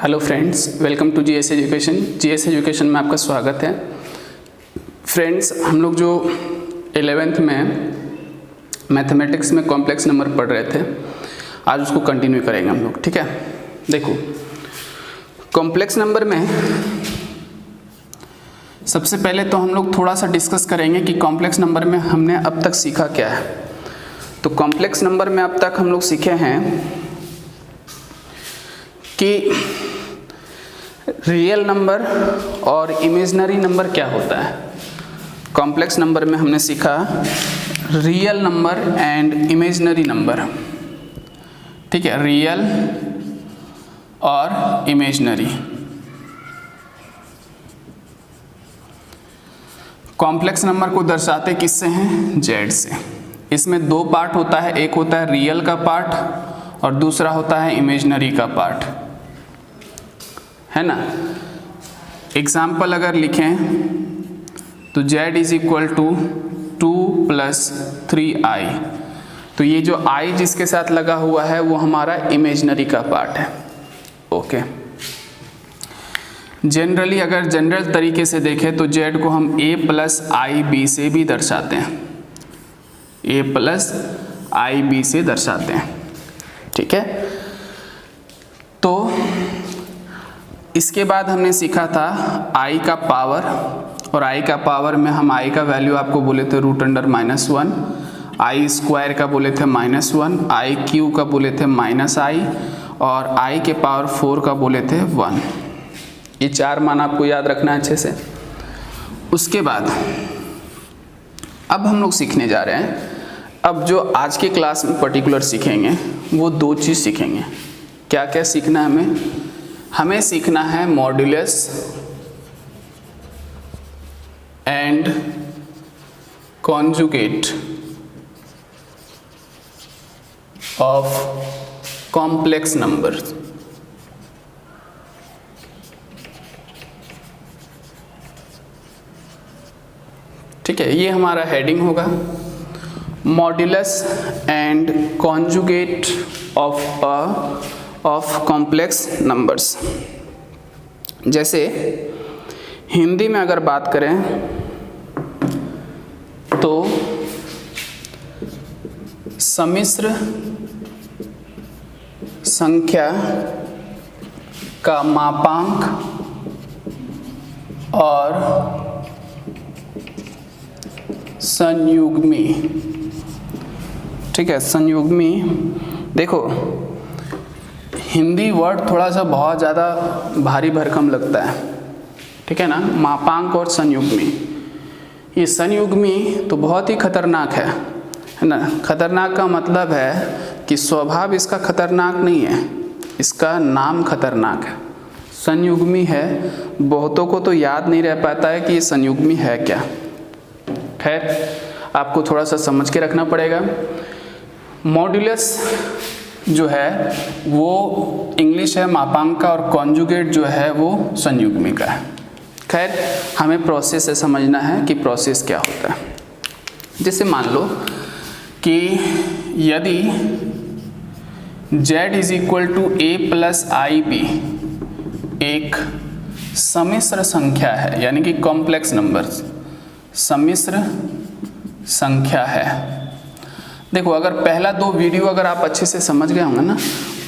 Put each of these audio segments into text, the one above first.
Hello friends, welcome to GS education. GS education में आपका स्वागत है। फ्रेंड्स, हम लोग जो 11th में मैथमेटिक्स में कॉम्प्लेक्स नंबर पढ़ रहे थे, आज उसको कंटिन्यू करेंगे हम लोग। ठीक है, देखो कॉम्प्लेक्स नंबर में सबसे पहले तो हम लोग थोड़ा सा डिस्कस करेंगे कि कॉम्प्लेक्स नंबर में हमने अब तक सीखा क्या है। तो कॉम्प्लेक्स नंबर में अब तक हम लोग सीखे हैं कि रियल नंबर और इमेजिनरी नंबर क्या होता है। कॉम्प्लेक्स नंबर में हमने सीखा real number and imaginary number. ठीक है, रियल और इमेजिनरी। कॉम्प्लेक्स नंबर को दर्शाते किससे हैं? जेड से। इसमें दो पार्ट होता है, एक होता है रियल का पार्ट और दूसरा होता है इमेजिनरी का पार्ट, है ना। एग्जाम्पल अगर लिखें तो z is equal to 2 + 3i। तो ये जो i जिसके साथ लगा हुआ है वो हमारा इमेजिनरी का पार्ट है। ओके, जनरली अगर जनरल तरीके से देखें तो z को हम a + ib से भी दर्शाते हैं, a + ib से दर्शाते हैं। ठीक है, तो इसके बाद हमने सीखा था i का पावर, और i का पावर में हम i का वैल्यू आपको बोले थे √(-1), i स्क्वायर का बोले थे -1, i क्यू का बोले थे -i और i के पावर 4 का बोले थे 1। ये चार मान आपको याद रखना है अच्छे से। उसके बाद अब हम लोग सीखने जा रहे हैं, अब जो आज के क्लास में पर्टिकुलर सीखेंगे वो दो चीज़ सीखेंगे। क्या क्या सीखना है हमें सीखना है modulus and conjugate of complex numbers. ठीक है, ये हमारा हेडिंग होगा, modulus and conjugate of complex numbers. जैसे हिंदी में अगर बात करें तो सम्मिश्र संख्या का मापांक और संयुग्मी। ठीक है, संयुग्मी। देखो हिंदी वर्ड थोड़ा सा बहुत ज़्यादा भारी भरकम लगता है, ठीक है ना। मापांक और संयुग्मी, ये संयुग्मी तो बहुत ही खतरनाक है ना। खतरनाक का मतलब है कि स्वभाव इसका खतरनाक नहीं है, इसका नाम खतरनाक है। संयुग्मी है, बहुतों को तो याद नहीं रह पाता है कि ये संयुग्मी है क्या। खैर, आपको थोड़ा सा समझ के रखना पड़ेगा। मॉड्यूलस जो है वो इंग्लिश है मापांक का, और कॉन्जुगेट जो है वो संयुग्मी का है। खैर, हमें प्रोसेस से समझना है कि प्रोसेस क्या होता है। जैसे मान लो कि यदि z is equal to a + ib एक सम्मिश्र संख्या है, यानी कि कॉम्प्लेक्स नंबर्स, सम्मिश्र संख्या है। देखो, अगर पहला दो वीडियो अगर आप अच्छे से समझ गए होंगे ना,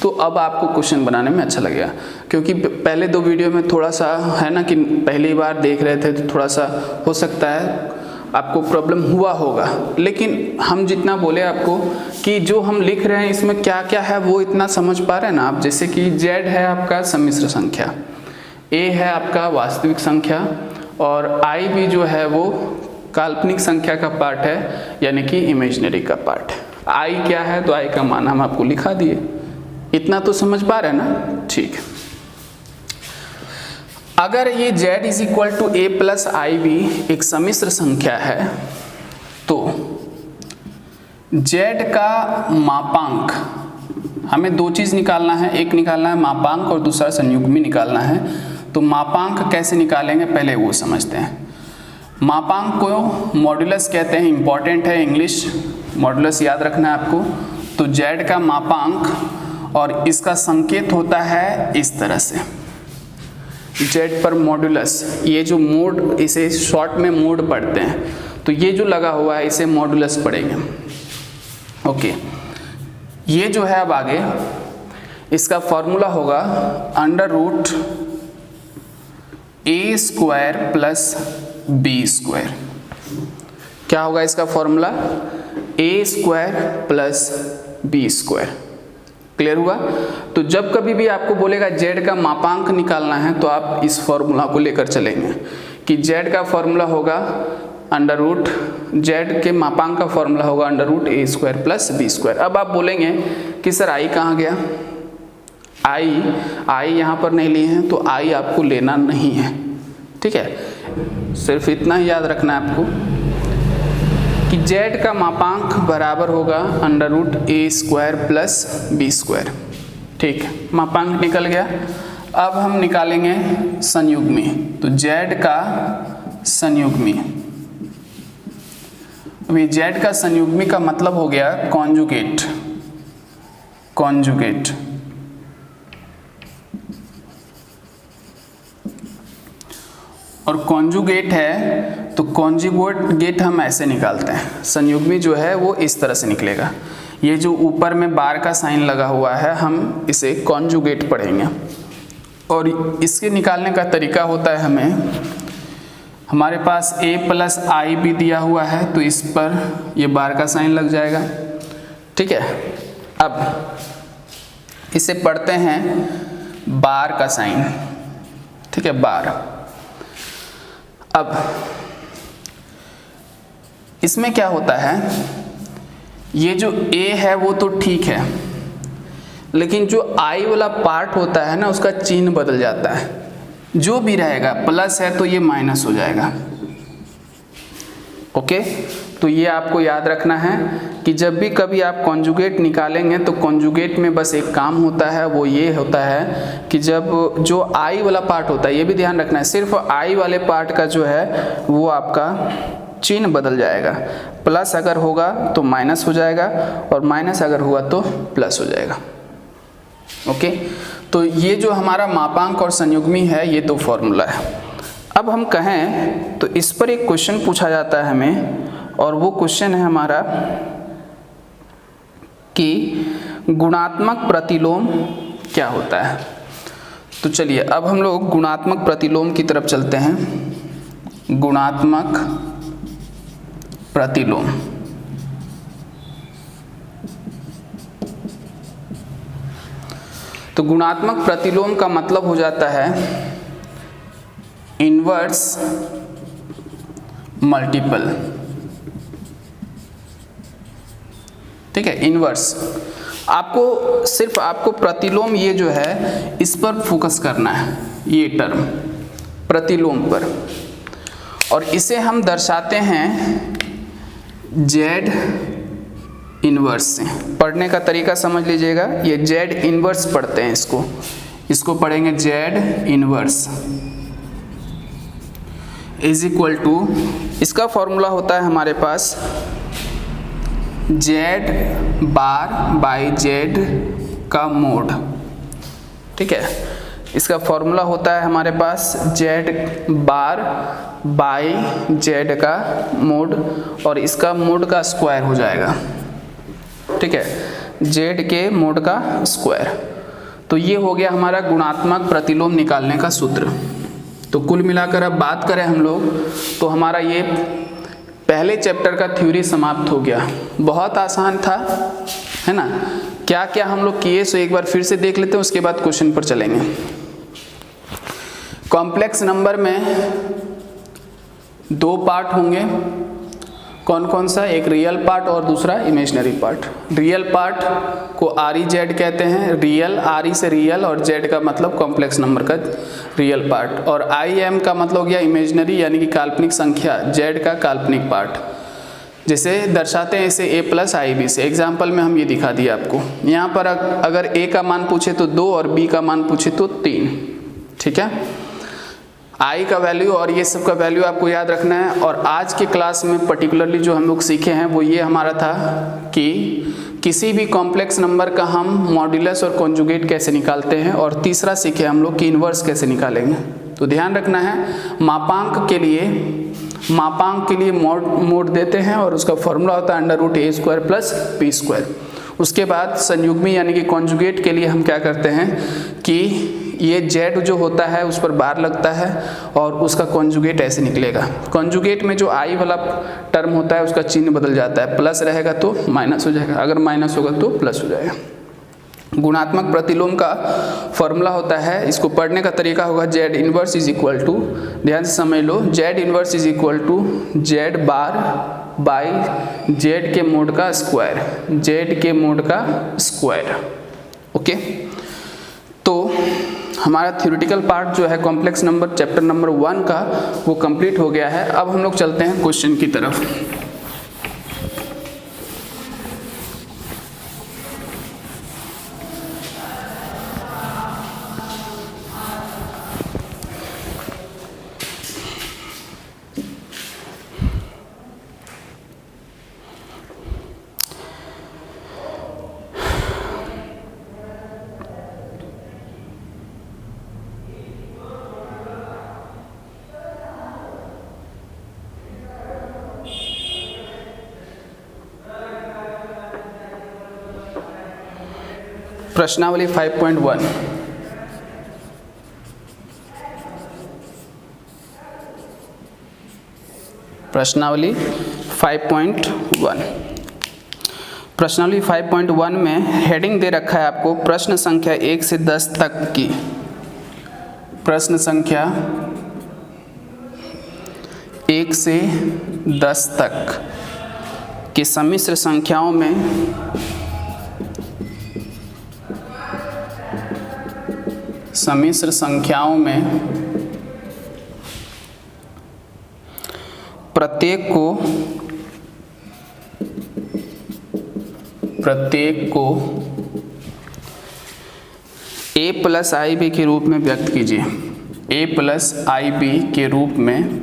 तो अब आपको क्वेश्चन बनाने में अच्छा लगेगा। क्योंकि पहले दो वीडियो में थोड़ा सा है ना कि पहली बार देख रहे थे तो थोड़ा सा हो सकता है आपको प्रॉब्लम हुआ होगा, लेकिन हम जितना बोले आपको कि जो हम लिख रहे हैं इसमें क्या क्या है वो इतना समझ पा रहे हैं ना आप। जैसे कि z है आपका सम्मिश्र संख्या, a है आपका वास्तविक संख्या, और i भी जो है वो काल्पनिक संख्या का पार्ट है, यानी कि इमेजिनरी का पार्ट है। i क्या है तो i का मान हम आपको लिखा दिए। इतना तो समझ पा रहे हैं ना। ठीक है, अगर ये z is equal to a + ib एक सम्मिश्र संख्या है तो z का मापांक, हमें दो चीज़ निकालना है, एक निकालना है मापांक और दूसरा संयुग्मी निकालना है। तो मापांक कैसे निकालेंगे पहले वो समझते हैं। मापांक को मॉड्यूलस कहते हैं, इंपॉर्टेंट है इंग्लिश, मॉड्यूलस याद रखना है आपको। तो z का मापांक और इसका संकेत होता है इस तरह से। जेड पर मॉडुलस, ये जो मोड, इसे शॉर्ट में मोड पढ़ते हैं, तो ये जो लगा हुआ है इसे मॉडुलस पढ़ेंगे। ओके, ये जो है अब आगे इसका फॉर्मूला होगा under root A square plus B square. क्या होगा इसका formula? A square plus B square. Clear हुआ? तो जब कभी भी आपको बोलेगा जेड का मापांक निकालना है तो आप इस फॉर्मूला को लेकर चलेंगे कि जेड का फॉर्मूला होगा अंडर रूट, जेड के मापांक का फॉर्मूला होगा under root A square plus B square. अब आप बोलेंगे कि सर आई कहाँ गया? आई यहाँ पर नहीं लिए हैं, तो आई आपको लेना नहीं है। ठीक है, सिर्फ इतना ही याद रखना है आपको कि जेड का मापांक बराबर होगा under root A square plus B square. ठीक है, मापांक निकल गया। अब हम निकालेंगे संयुग्मी, तो जेड का संयुग्मी। अभी जेड का संयुग्मी का मतलब हो गया कॉन्जुगेट। कॉन्जुगेट और कॉन्जुगेट है तो कॉन्जुगेट हम ऐसे निकालते हैं, संयुग्मी जो है वो इस तरह से निकलेगा। ये जो ऊपर में बार का साइन लगा हुआ है हम इसे कॉन्जुगेट पढ़ेंगे। और इसके निकालने का तरीका होता है, हमारे पास a प्लस आई भी दिया हुआ है तो इस पर ये बार का साइन लग जाएगा। ठीक है, अब इसे पढ़ते हैं बार का साइन। ठीक है, बार। अब इसमें क्या होता है, ये जो a है वो तो ठीक है, लेकिन जो I वाला पार्ट होता है ना उसका चिन्ह बदल जाता है। जो भी रहेगा, प्लस है तो ये माइनस हो जाएगा। ओके, तो ये आपको याद रखना है कि जब भी कभी आप कॉन्जुगेट निकालेंगे तो कॉन्जुगेट में बस एक काम होता है, वो ये होता है कि जब जो आई वाला पार्ट होता है, ये भी ध्यान रखना है, सिर्फ आई वाले पार्ट का जो है वो आपका चिन्ह बदल जाएगा। प्लस अगर होगा तो माइनस हो जाएगा और माइनस अगर हुआ तो प्लस हो जाएगा। ओके, तो ये जो हमारा मापांक और संयुग्मी है ये दो फॉर्मूला है। अब हम कहें तो इस पर एक क्वेश्चन पूछा जाता है हमें, और वो क्वेश्चन है हमारा कि गुणात्मक प्रतिलोम क्या होता है। तो चलिए अब हम लोग गुणात्मक प्रतिलोम की तरफ चलते हैं। गुणात्मक प्रतिलोम, तो गुणात्मक प्रतिलोम का मतलब हो जाता है इनवर्स मल्टीपल। ठीक है, इनवर्स। आपको सिर्फ आपको प्रतिलोम ये जो है इस पर फोकस करना है, ये टर्म प्रतिलोम पर, और इसे हम दर्शाते हैं जेड इनवर्स से। पढ़ने का तरीका समझ लीजिएगा, ये जेड इनवर्स पढ़ते हैं, इसको पढ़ेंगे z inverse is equal to, इसका फॉर्मूला होता है हमारे पास जेड बार बाई जेड का मोड। ठीक है, इसका फॉर्मूला होता है हमारे पास जेड बार बाई जेड का मोड, और इसका मोड का स्क्वायर हो जाएगा। ठीक है, जेड के मोड का स्क्वायर। तो ये हो गया हमारा गुणात्मक प्रतिलोम निकालने का सूत्र। तो कुल मिलाकर अब बात करें हम लोग तो हमारा ये पहले चैप्टर का थ्योरी समाप्त हो गया। बहुत आसान था, है ना। क्या क्या हम लोग किए सो एक बार फिर से देख लेते हैं, उसके बाद क्वेश्चन पर चलेंगे। कॉम्प्लेक्स नंबर में दो पार्ट होंगे, कौन कौन सा? एक रियल पार्ट और दूसरा इमेजिनरी पार्ट। रियल पार्ट को आर ई जेड कहते हैं, रियल आर ई से रियल, और जेड का मतलब कॉम्प्लेक्स नंबर का रियल पार्ट, और आई एम का मतलब हो गया इमेजिनरी यानी कि काल्पनिक संख्या, जेड का काल्पनिक पार्ट। जैसे दर्शाते हैं इसे ए प्लस आई बी से। एग्जाम्पल में हम ये दिखा दिया आपको। यहाँ पर अगर ए का मान पूछे तो 2 और बी का मान पूछे तो 3। ठीक है, आई का वैल्यू और ये सब का वैल्यू आपको याद रखना है। और आज के क्लास में पर्टिकुलरली जो हम लोग सीखे हैं वो ये हमारा था कि किसी भी कॉम्प्लेक्स नंबर का हम मॉड्यूलस और कॉन्जुगेट कैसे निकालते हैं, और तीसरा सीखे हम लोग कि इन्वर्स कैसे निकालेंगे। तो ध्यान रखना है, मापांक के लिए मोड देते हैं और उसका फॉर्मूला होता है √a² + b²। उसके बाद संयुग्मी यानी कि कॉन्जुगेट के लिए हम क्या करते हैं कि ये z जो होता है उस पर बार लगता है और उसका कॉन्जुगेट ऐसे निकलेगा। कॉन्जुगेट में जो i वाला टर्म होता है उसका चिन्ह बदल जाता है, प्लस रहेगा तो माइनस हो जाएगा, अगर माइनस होगा तो प्लस हो जाएगा। गुणात्मक प्रतिलोम का फॉर्मूला होता है, इसको पढ़ने का तरीका होगा z inverse is equal to, ध्यान से समझ लो, z inverse is equal to z bar by z के मोड का स्क्वायर, z के मोड का स्क्वायर। ओके, तो हमारा थ्योरेटिकल पार्ट जो है कॉम्प्लेक्स नंबर चैप्टर नंबर 1 का वो कंप्लीट हो गया है। अब हम लोग चलते हैं क्वेश्चन की तरफ। प्रश्नावली 5.1, प्रश्नावली 5.1, प्रश्नावली 5.1 में हेडिंग दे रखा है आपको प्रश्न संख्या 1 से 10 तक की, प्रश्न संख्या 1 से 10 तक के सम्मिश्र संख्याओं में प्रत्येक को a + ib के रूप में व्यक्त कीजिए, a + ib के रूप में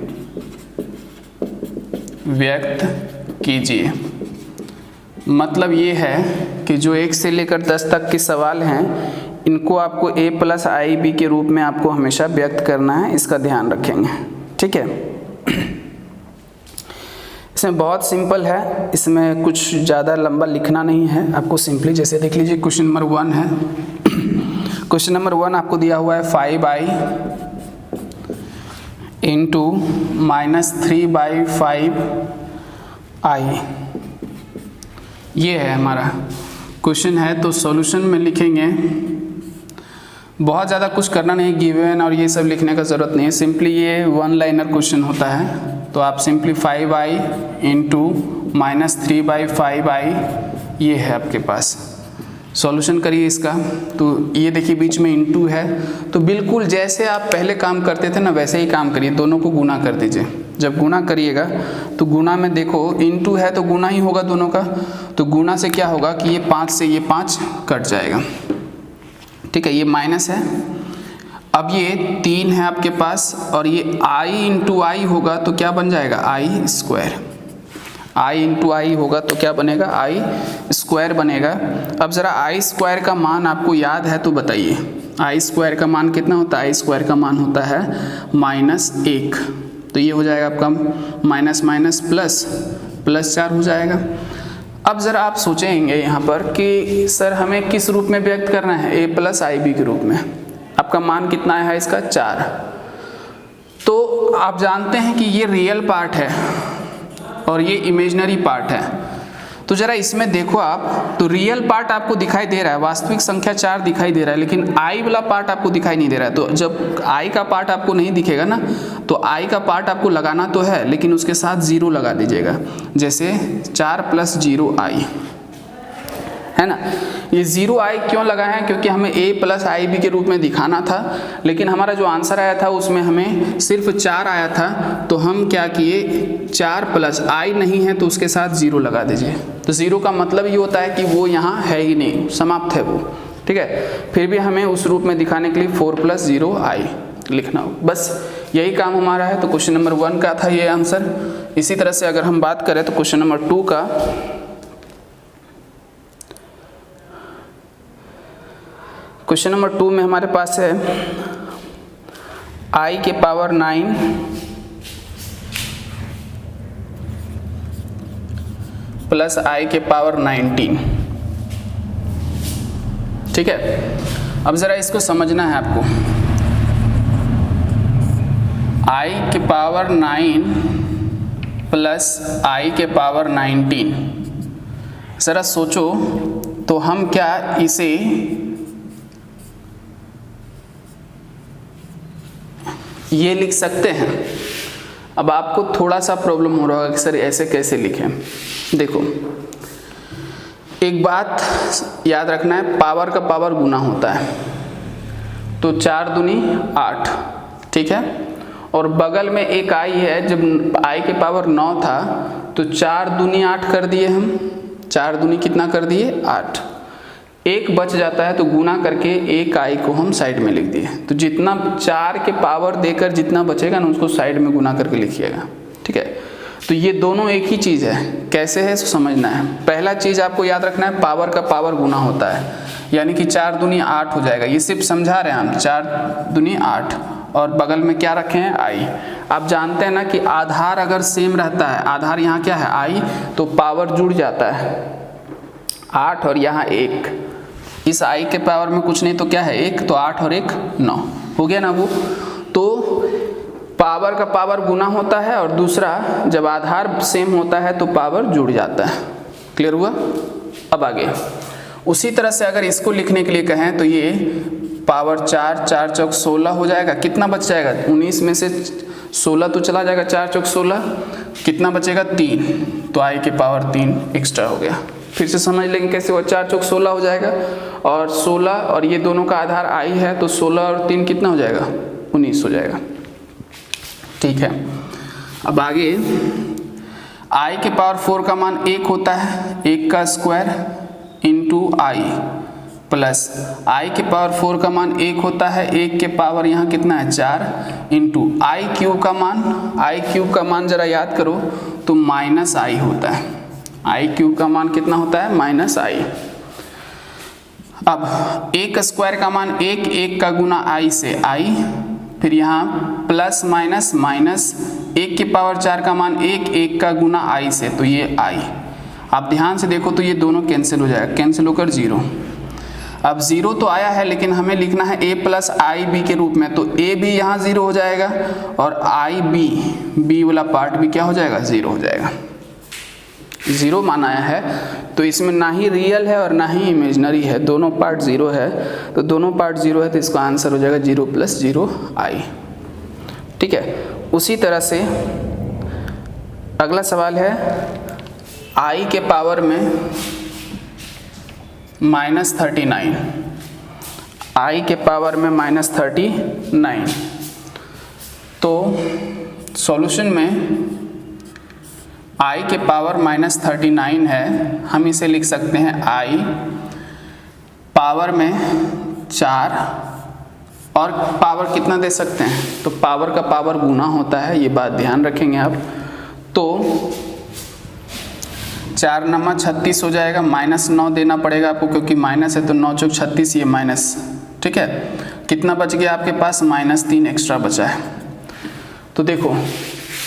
व्यक्त कीजिए। मतलब ये है कि जो 1 से लेकर 10 तक के सवाल हैं इनको आपको a + ib के रूप में आपको हमेशा व्यक्त करना है, इसका ध्यान रखेंगे। ठीक है, इसमें बहुत सिंपल है, इसमें कुछ ज़्यादा लंबा लिखना नहीं है, आपको सिंपली जैसे देख लीजिए क्वेश्चन नंबर 1 है। क्वेश्चन नंबर 1 आपको दिया हुआ है 5i × -3/5i, ये है हमारा क्वेश्चन है। तो सॉल्यूशन में लिखेंगे, बहुत ज़्यादा कुछ करना नहीं, गिवन और ये सब लिखने का ज़रूरत नहीं है, सिंपली ये 1 लाइनर क्वेश्चन होता है। तो आप सिंपली 5i × -3/5i ये है आपके पास, सॉल्यूशन करिए इसका। तो ये देखिए बीच में इंटू है, तो बिल्कुल जैसे आप पहले काम करते थे ना वैसे ही काम करिए, दोनों को गुना कर दीजिए। जब गुना करिएगा तो गुना में देखो इंटू है तो गुना ही होगा दोनों का, तो गुना से क्या होगा कि ये 5 से ये 5 कट जाएगा। ठीक है, ये माइनस है, अब ये 3 है आपके पास और ये i × i होगा तो क्या बन जाएगा i², i × i होगा तो क्या बनेगा i² बनेगा। अब ज़रा i² का मान आपको याद है तो बताइए, i² का मान कितना होता है, i² का मान होता है -1, तो ये हो जाएगा आपका माइनस माइनस प्लस 4 हो जाएगा। अब ज़रा आप सोचेंगे यहाँ पर कि सर हमें किस रूप में व्यक्त करना है, a + ib के रूप में। आपका मान कितना है इसका 4, तो आप जानते हैं कि ये रियल पार्ट है और ये इमेजिनरी पार्ट है। तो ज़रा इसमें देखो आप, तो रियल पार्ट आपको दिखाई दे रहा है, वास्तविक संख्या 4 दिखाई दे रहा है, लेकिन i वाला पार्ट आपको दिखाई नहीं दे रहा है। तो जब i का पार्ट आपको नहीं दिखेगा ना, तो i का पार्ट आपको लगाना तो है लेकिन उसके साथ 0 लगा दीजिएगा, जैसे 4 + 0i है ना। ये 0i क्यों लगाए हैं, क्योंकि हमें a + ib के रूप में दिखाना था, लेकिन हमारा जो आंसर आया था उसमें हमें सिर्फ 4 आया था, तो हम क्या किए 4 + i नहीं है तो उसके साथ 0 लगा दीजिए। तो 0 का मतलब ये होता है कि वो यहाँ है ही नहीं, समाप्त है वो। ठीक है, फिर भी हमें उस रूप में दिखाने के लिए 4 + 0i लिखना हो, बस यही काम हमारा है। तो क्वेश्चन नंबर 1 का था ये आंसर। इसी तरह से अगर हम बात करें तो क्वेश्चन नंबर 2 का, क्वेश्चन नंबर 2 में हमारे पास है आई के पावर 9 प्लस आई के पावर 19। ठीक है, अब ज़रा इसको समझना है आपको। आई के पावर 9 प्लस आई के पावर 19, ज़रा सोचो तो हम क्या इसे ये लिख सकते हैं? अब आपको थोड़ा सा प्रॉब्लम हो रहा होगा कि सर ऐसे कैसे लिखें। देखो, एक बात याद रखना है, पावर का पावर गुना होता है, तो 4 दूनी 8, ठीक है। और बगल में एक आई है, जब आई के पावर 9 था तो 4 दूनी 8 कर दिए हम, 4 दूनी कितना कर दिए 8। एक बच जाता है तो गुना करके एक आई को हम साइड में लिख दिए। तो जितना 4 के पावर देकर जितना बचेगा ना उसको साइड में गुना करके लिखिएगा, ठीक है। तो ये दोनों एक ही चीज़ है, कैसे है समझना है। पहला चीज़ आपको याद रखना है, पावर का पावर गुना होता है, यानी कि 4 दूनी 8 हो जाएगा। ये सिर्फ समझा रहे हैं हम, 4 दूनी 8 और बगल में क्या रखे हैं आई। आप जानते हैं ना कि आधार अगर सेम रहता है, आधार यहाँ क्या है आई, तो पावर जुड़ जाता है 8 और यहाँ 1। इस आई के पावर में कुछ नहीं तो क्या है 1, तो 8 और 1 9 हो गया ना वो। तो पावर का पावर गुना होता है और दूसरा जब आधार सेम होता है तो पावर जुड़ जाता है। क्लियर हुआ? अब आगे उसी तरह से अगर इसको लिखने के लिए कहें तो ये पावर 4 4 चौक 16 हो जाएगा। कितना बच जाएगा? 19 में से 16 तो चला जाएगा, 4 चौक 16, कितना बचेगा 3, तो आई के पावर 3 एक्स्ट्रा हो गया। फिर से समझ लेंगे कैसे हुआ, 4 चौक 16 हो जाएगा और 16 और ये दोनों का आधार आई है तो 16 और 3 कितना हो जाएगा 19 हो जाएगा। ठीक है, अब आगे आई के पावर 4 का मान 1 होता है, 1 का स्क्वायर इंटू आई, प्लस आई के पावर 4 का मान 1 होता है, 1 के पावर यहाँ कितना है 4 इंटू आई क्यूब का मान। आई क्यूब का मान जरा याद करो तो माइनस आई होता है। आई क्यूब का मान कितना होता है माइनस आई। अब 1 स्क्वायर का मान 1, 1 का गुना आई से आई, फिर यहाँ प्लस माइनस माइनस, 1 की पावर 4 का मान 1, 1 का गुना आई से, तो ये आई। आप ध्यान से देखो तो ये दोनों कैंसिल हो जाएगा, कैंसिल होकर 0। अब 0 तो आया है लेकिन हमें लिखना है a प्लस आई बी के रूप में, तो a भी यहाँ 0 हो जाएगा और आई बी वाला पार्ट भी क्या हो जाएगा 0 हो जाएगा। 0 माना है तो इसमें ना ही रियल है और ना ही इमेजिनरी है, दोनों पार्ट 0 है। तो दोनों पार्ट 0 है तो इसका आंसर हो जाएगा 0 प्लस 0 आई। ठीक है, उसी तरह से अगला सवाल है आई के पावर में -39, आई के पावर में -39। तो सॉल्यूशन में आई के पावर -39 है, हम इसे लिख सकते हैं आई पावर में 4 और पावर कितना दे सकते हैं, तो पावर का पावर गुना होता है, ये बात ध्यान रखेंगे आप। तो 4 नमा 36 हो जाएगा, -9 देना पड़ेगा आपको क्योंकि माइनस है, तो 9 चौक 36, ये माइनस। ठीक है, कितना बच गया आपके पास -3 एक्स्ट्रा बचा है। तो देखो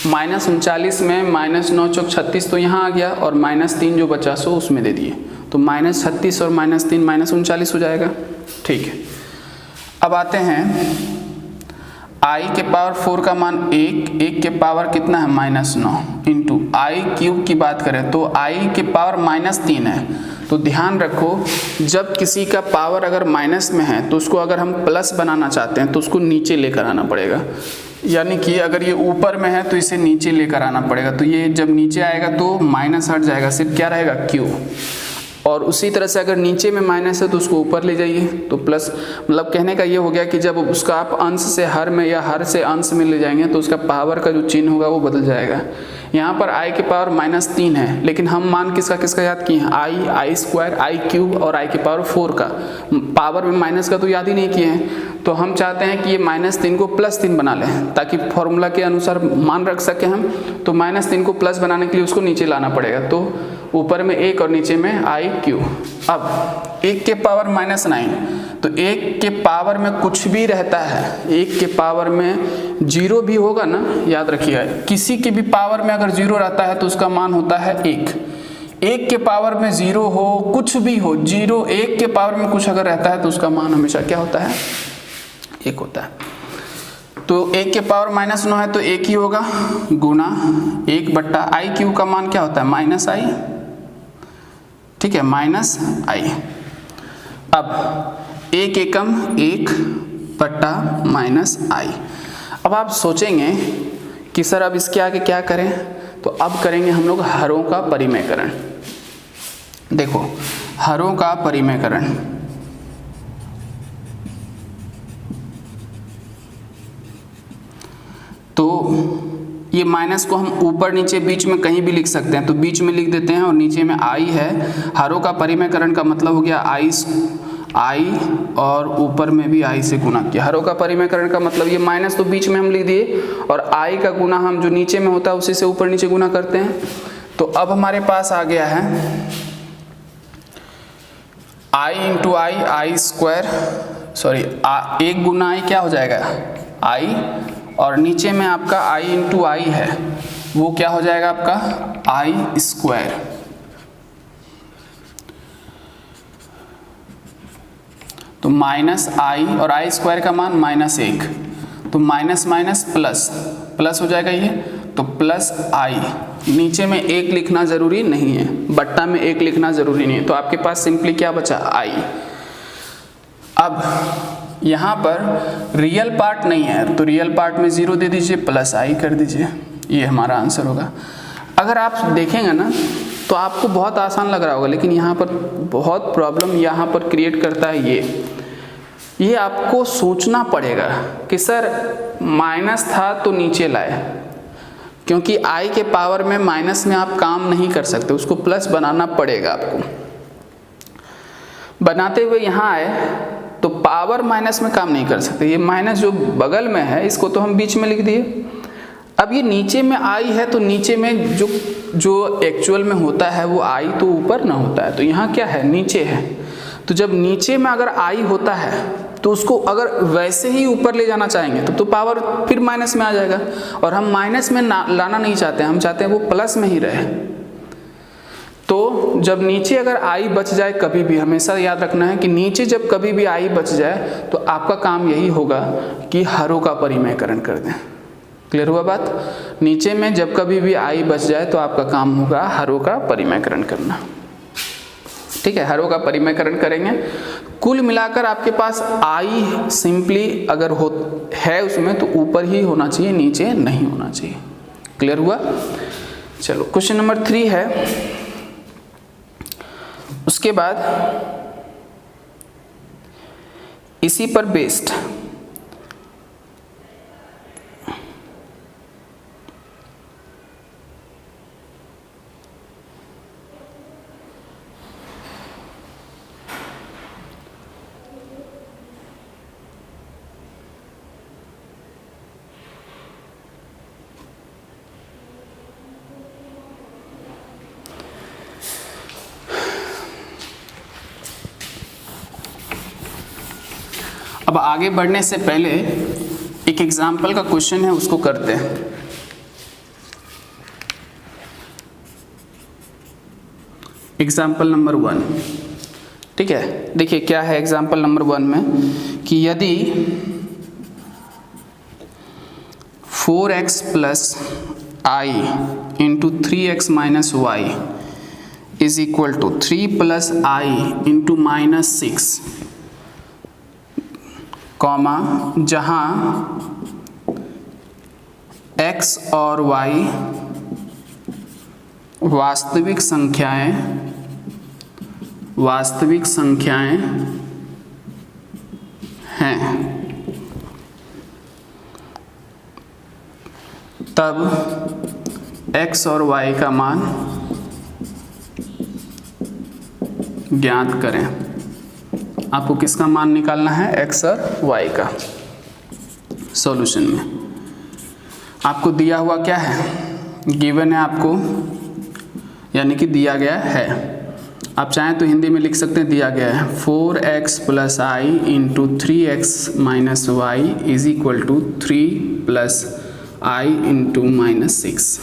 -39 में -9 चौक 36 तो यहाँ आ गया और -3 जो बचा सो उसमें दे दिए, तो -36 और -3 -39 हो जाएगा। ठीक है, अब आते हैं आई के पावर 4 का मान 1, 1 के पावर कितना है -9 इंटू आई क्यूब की बात करें तो आई के पावर -3 है। तो ध्यान रखो जब किसी का पावर अगर माइनस में है तो उसको अगर हम प्लस बनाना चाहते हैं तो उसको नीचे लेकर आना पड़ेगा, यानी कि अगर ये ऊपर में है तो इसे नीचे लेकर आना पड़ेगा। तो ये जब नीचे आएगा तो माइनस हट जाएगा, सिर्फ क्या रहेगा क्यू। और उसी तरह से अगर नीचे में माइनस है तो उसको ऊपर ले जाइए तो प्लस। मतलब कहने का ये हो गया कि जब उसका आप अंश से हर में या हर से अंश में ले जाएंगे तो उसका पावर का जो चिन्ह होगा वो बदल जाएगा। यहाँ पर आई के पावर -3 है, लेकिन हम मान किसका याद किए हैं, आई स्क्वायर, आई क्यूब और आई के पावर 4 का। पावर में माइनस का तो याद ही नहीं किए हैं, तो हम चाहते हैं कि ये -3 को +3 बना लें ताकि फॉर्मूला के अनुसार मान रख सकें हम। तो -3 को प्लस बनाने के लिए उसको नीचे लाना पड़ेगा, तो ऊपर में 1 और नीचे में आई क्यू। अब 1 के पावर -9 तो 1 के पावर में कुछ भी रहता है, 1 के पावर में 0 भी होगा ना, याद रखिए किसी के भी पावर में अगर 0 रहता है तो उसका मान होता है 1। 1 के पावर में 0 हो, कुछ भी हो, 0 1 के पावर में कुछ अगर रहता है तो उसका मान हमेशा क्या होता है, 1 होता है। तो 1 के पावर -9 है तो 1 ही होगा, गुना 1/i³ का मान क्या होता है, -i, ठीक है, -i। अब 1 एकम 1/-i। अब आप सोचेंगे कि सर अब इसके आगे क्या करें, तो अब करेंगे हम लोग हरों का परिमेयकरण। देखो हरों का परिमेयकरण, तो ये माइनस को हम ऊपर नीचे बीच में कहीं भी लिख सकते हैं, तो बीच में लिख देते हैं और नीचे में i है। हरों का परिमेयकरण का मतलब हो गया i और ऊपर में भी i से गुना किया। हरों का परिमेयकरण का मतलब ये माइनस तो बीच में हम लिख दिए और i का गुना हम जो नीचे में होता है उसी से ऊपर नीचे गुना करते हैं। तो अब हमारे पास आ गया है i × i square, sorry 1 Guna i क्या हो जाएगा i, और नीचे में आपका i × i है वो क्या हो जाएगा आपका i स्क्वायर। तो -i और i स्क्वायर का मान -1, तो माइनस माइनस प्लस प्लस हो जाएगा ये, तो +i। नीचे में 1 लिखना जरूरी नहीं है, बट्टा में 1 लिखना जरूरी नहीं है, तो आपके पास सिंपली क्या बचा i। अब यहाँ पर रियल पार्ट नहीं है तो रियल पार्ट में 0 दे दीजिए, +i कर दीजिए, ये हमारा आंसर होगा। अगर आप देखेंगे ना तो आपको बहुत आसान लग रहा होगा, लेकिन यहाँ पर बहुत प्रॉब्लम यहाँ पर क्रिएट करता है ये आपको सोचना पड़ेगा कि सर माइनस था तो नीचे लाए, क्योंकि i के पावर में माइनस में आप काम नहीं कर सकते, उसको प्लस बनाना पड़ेगा आपको। बनाते हुए यहाँ आए तो पावर माइनस में काम नहीं कर सकते, ये माइनस जो बगल में है इसको तो हम बीच में लिख दिए। अब ये नीचे में i है तो नीचे में जो एक्चुअल में होता है वो i तो ऊपर ना होता है, तो यहाँ क्या है नीचे है। तो जब नीचे में अगर i होता है तो उसको अगर वैसे ही ऊपर ले जाना चाहेंगे तो पावर फिर माइनस में आ जाएगा, और हम माइनस में लाना नहीं चाहते, हम चाहते हैं वो प्लस में ही रहे। तो जब नीचे अगर i बच जाए, कभी भी हमेशा याद रखना है कि नीचे जब कभी भी i बच जाए तो आपका काम यही होगा कि हरों का परिमेयकरण कर दें। क्लियर हुआ बात? नीचे में जब कभी भी i बच जाए तो आपका काम होगा हरों का परिमेयकरण करना। ठीक है, हरों का परिमेयकरण करेंगे। कुल मिलाकर आपके पास i सिंपली अगर है उसमें तो ऊपर ही होना चाहिए, नीचे नहीं होना चाहिए। क्लियर हुआ? चलो क्वेश्चन नंबर 3 है। उसके बाद इसी पर बेस्ड अब आगे बढ़ने से पहले एक एग्जाम्पल का क्वेश्चन है उसको करते हैं। एग्जाम्पल नंबर 1, ठीक है, देखिए क्या है एग्जाम्पल नंबर 1 में कि यदि 4x + i × 3x - y = 3 + i × -6, comma जहां x और y वास्तविक संख्याएं हैं, तब x और y का मान ज्ञात करें। आपको किसका मान निकालना है? x और y का। सॉल्यूशन में आपको दिया हुआ क्या है? गिवन है आपको, यानी कि दिया गया है आप चाहें तो हिंदी में लिख सकते हैं, दिया गया है 4x plus i into 3x minus y is equal to 3 plus i into minus 6।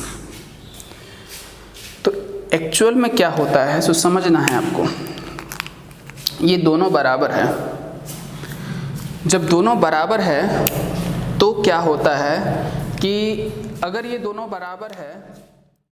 तो एक्चुअल में क्या होता है सो समझना है आपको। ये दोनों बराबर है, जब दोनों बराबर है तो क्या होता है कि अगर ये दोनों बराबर है